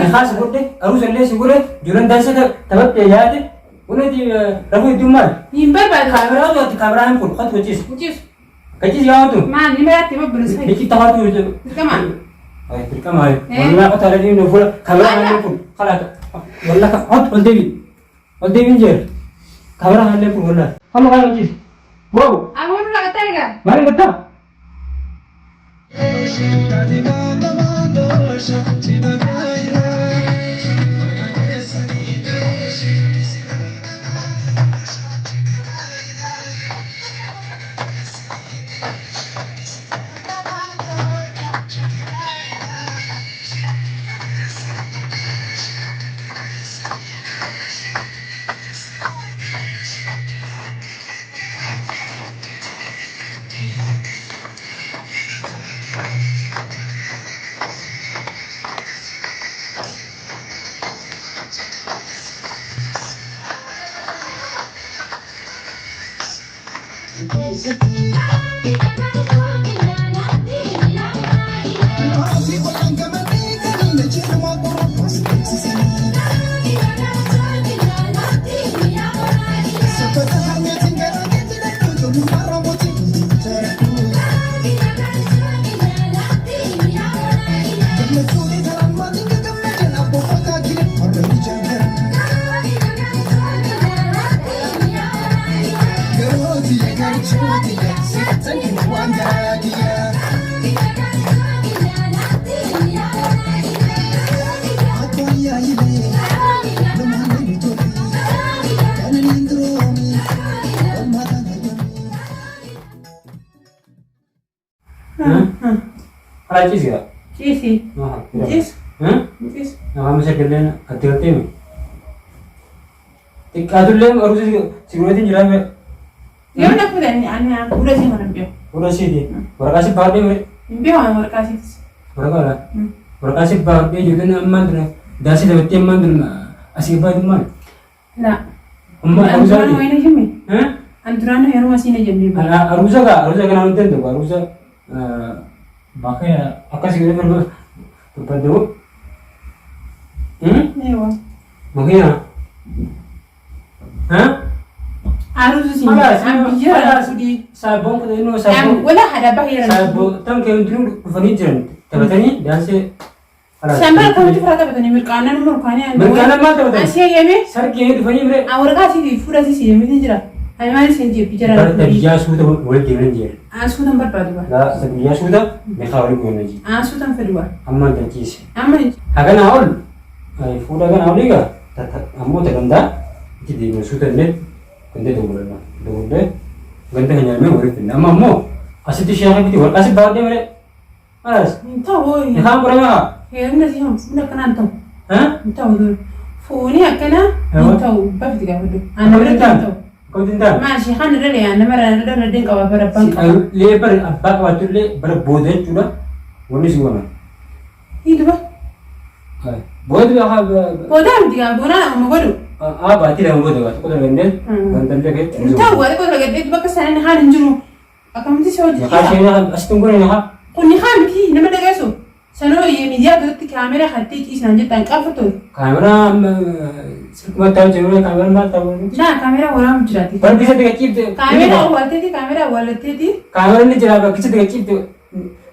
أنا خاص قلت أروس اللي سيقوله جولن دانسة تبقى ياده ونادي رفو الدمال ينبر بعد كاميرا ولا كاميرا هم كل خط وجيس وجيس كجيس يا تو ما نبرة تبى برساي بيجي تهاتو كمان أي كم هاي والله قطع لدي نقول كاميرا هم كل خلاص والله كحط والدي جير كاميرا هم كل والله هم كانوا وجيس واو أقول لك تلقى ما نقطع على جيس يا جيسي جيس جيس هم مشكلين كتيرتين تكادل لهم أروس سيقولين جرامي يوم نقول أنا أقول شيء ما نبيه ولا شيء دي وركاسي بعدين مري نبيه أنا وركاسي وركالا وركاسي بعدين جدنا أمانتنا داسي دبتي أمانتنا أسيب بعد أمان لا أما أروسا أنا وين جمي أندرانا يا روما سينا جمي أنا أروسا كنا ننتظر تو أروسا باقي أكاسي كده berbentuk, Ewa. mungkin ya, hah? Harus sih. Ada sudi sabun kita ini sabun. Wala ada bahaya. Sabun, tam kayak dulu furniture, tapi tadi dah se. Sambil kamu tu frata betulnya merkanan merkannya. Merkanan mana betul? Asyik ya me. Sar kayak itu furniture. Awal kasih di fura sih ya me tidak. Ayam sendiri bicara. Tapi dia sudah boleh jalan dia. Sudah berapa? Lah, dia sudah mekawal pun aja. Sudah berdua. Amma dan kis. Amma. Akan awal, fura kan awal juga. Ambo terganda, jadi sudah net. Ganda dulu lah, dulu deh. Ganda hanya me murid ini. Amma mo, asyik tu siapa itu? Asyik bawa dia mere. Alas. Tahu. Yang kamu pernah nggak? Ya enggak sih, sudah kenal tahu. Hah? Tahu dulu. Foni akana, tahu. Bapak tidak tahu. Anda tahu? Kau tidak? Masih kan ada le, anda ada deng kau berapa bank? Lebar abang waktu le berbodoh juga, boleh sih mana? Itu bah. Bodoh apa? Bodoh dia, bodoh nama bodoh. Apa tidak bodoh? Kau dah gandel, gandel lagi. Tahu, ada kau lagi itu bapak sana hari juru. Akan mesti soal dia. Makasih asyik tunggu ni ha. Kau ni kan mesti, nama dia so. Sana ye media tu kamera hati kis nanti tangkap foto. Kamera, semua tahu cuma kamera mana tahu. Nah, kamera orang berarti. Baru bisa dikacip tu. Kamera awal tadi, kamera awal tadi. Kamera ni jelas bisa dikacip tu.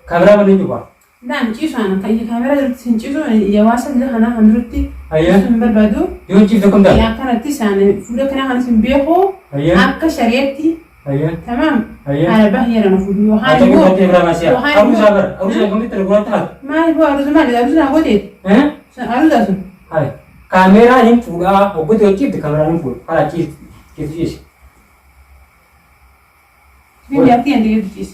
Kamera mana juga? Nah, cium sana. Kalau kamera itu cium, ya wasa dia hana hanruti. Ayah. Sumber badu. Jangan cium tu kau dah. Ya kan nanti sana. Sudah kena hana simbeho. Ayah. Akka syariati. Ayah. Tamam. Ayah. Ada bahaya na fudu. Macam ni berarti berapa sih? Harus sabar. Harus kami terbuat tak. Ma ibu harus mana? Harus nak godit. Harus asu. Hai. Kamera ni pura. Aku tu cip kamera ni pura. Kalau cip, cip. Ini hati yang dia cip.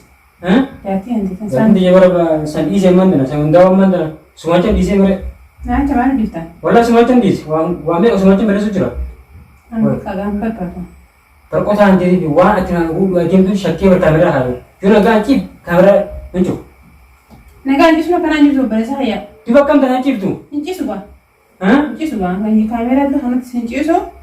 Hati yang dia. Nanti dia berapa? Sandi zaman mana? Sandau mana? Semacam di sini. Nah, macam mana kita? Walau semacam di. Wame semacam mana sudah? Kagak empat apa? Perkotaan jadi dua, atau dua jam tu syakir berkamera hari. Juna ganci kamera muncul. Naga ni semua kena nyusul pada saya. Tiba kam tak ganci tu? Inci suka. Inci suka. Kalau kamera tu hangat inci so.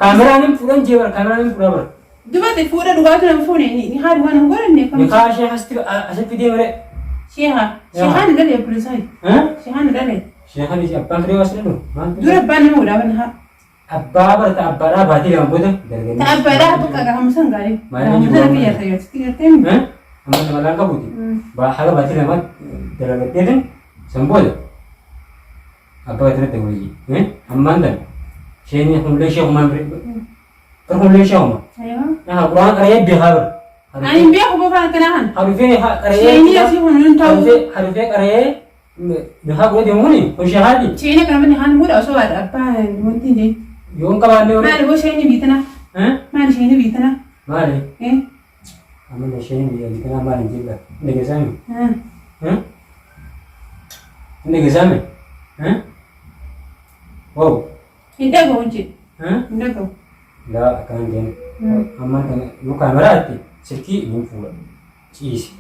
Kamera ni pura jewer, kamera ni pura ber. Dua tu pura dua tu nama phone ni hari mana orang ni? Ni kaya hasti asyik video mere. Siapa? Siapa ni dah pura saya. Siapa ni dah? Sheekhan isi abbaan turee waas dhallu. Dura abbaan nama godhaa banaa. Abbaa barata abbaadhaa baatee lama booda darganii. Ta abbaadhaa bakka gaafamusan gaarii. Maal Gaafamusan biyya ta'e sitti gartee mi? Amma nama laan qabuuti. Haga baatee lama dalagatteetin san booda abbaa gatirratti wayii. Ammaan dan sheenii hullee sheekumaan bir hullee sheekuma. Naa quraan qaree beekaa bir. Ani beeku bofaan kanaa kan. Harufee qaree. Sheenii asii hunduun ta'uu. Harufee qaree beekaa godhe deemuuni hoshee haadhi. Sheenii kana bani haan muudha osoo waadha abbaa wanti jee. Yoon qabaannee wali. Maali boo sheenii biitana? Maali sheenii biitana? Maali? Amma sheenii biitana maali jibba? Ndegesaami? Ndegesaami? Wow. Hindagahu hojii. Hindagahu. Laa akkaan deemu. Amma nu kaameraatti silkii hin fuudha. Ciisi.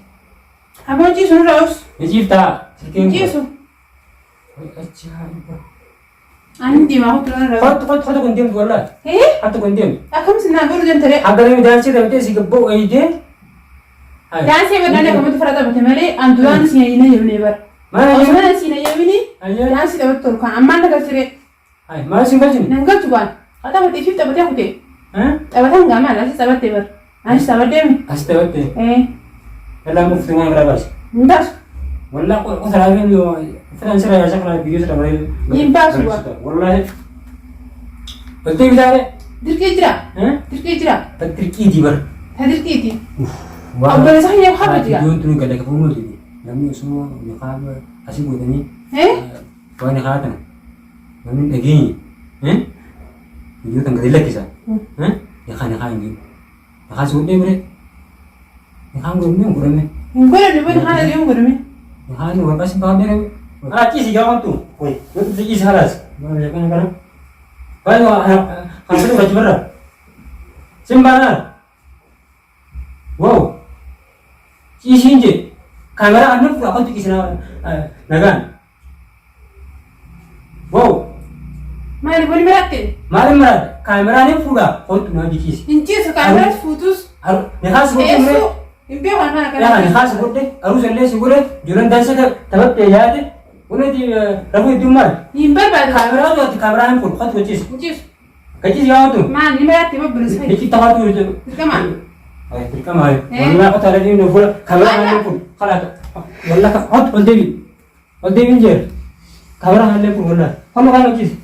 Abboon ciisu nurra obsu. Ni ciiftaa silkiin fuudha. Ciisu. Ajaa'iba. Ani diimaa hotuun nurra obsu. Foto kun deemtu wallaahi. Hattu kun deemtu. Akkamitti naa godhu deemtare? Haggaree daansii damtee si gabboo eeyidee. Daansii badhaadha kamatu fara taphate malee an duraan si hin eeyyamne bara. Osoo mana si hin eeyyamini daansii taphatu tolu kan ammaan dagalchire. Maal si hin galchine? Nan galchu waan. Haa taphatee fi taphatee kutee. Taphatan gaamaan asis taphattee bara. Asis taphattee mi? As taphattee. Yallaa mufti waan biraa baasi. Hin baasu. Wallaahi qotaraa fi filan sirraa yaasa kanaa biyyoo sirraa baree. Hin baasu waan. Wallaahi. Waltee bitaare. Dirqii jira. Dirqii jira. Dirqii dibar. Ta dirqiiti. Obboleessa hin yaa'u hafa jira. Biyyoon tuni gada kafuu nuti. Namni osoo yookaan asii godhanii. Waan haatan. Namni dhageenye. Biyyoota gadi lakkisa. Yakaan hin yakaan si godhee bire. Yakaan godhamee hin godhamne. Hin godhamne bari haala deemu godhame. Yakaan warqaa si baafnee dhabe. Ciisi gaafantu. Woy wanti si ciisi halaas. Maal yakaan kana. Baay'ee kan fedhu gachi barra. Simbaanaa. Wow. Ciisiin je. Kaameraa annan fudha akkatti ciisina nagaan. Wow. Maali wali maratte? Maali maratte? Kaameraan hin fuudha. Hoottu naa jiciisi. Hin ciisu kaameraas fuutus. Ni haas godhe mure. Hin beeku waan kana Yaa ni haas godhe. Arus illee si godhe. Jiran dansa taphattee yaade. Kunuti rafuu hedduun maali? Hin barbaadu. Kaameraa to'atti kaameraa hin fuudhu. Hoottu ciisi. Hin ciisu. Gachiisi yaa'atu. Maali ni maratte babbilis. Gachi taphatu jiru. Dirqamaa. Dirqamaa. Wallaahi qotaa dhabee nu fuudha. Kaameraa hin fuudhu. Kalaata. Wallaahi hoottu ol deebi. Ol deebiin jeera. Kaameraa hin fuudhu wallaahi. Hamma kaan hojjiisi.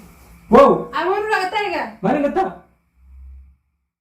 Wow. Amoon irraa gataa egaa. Maali gataa?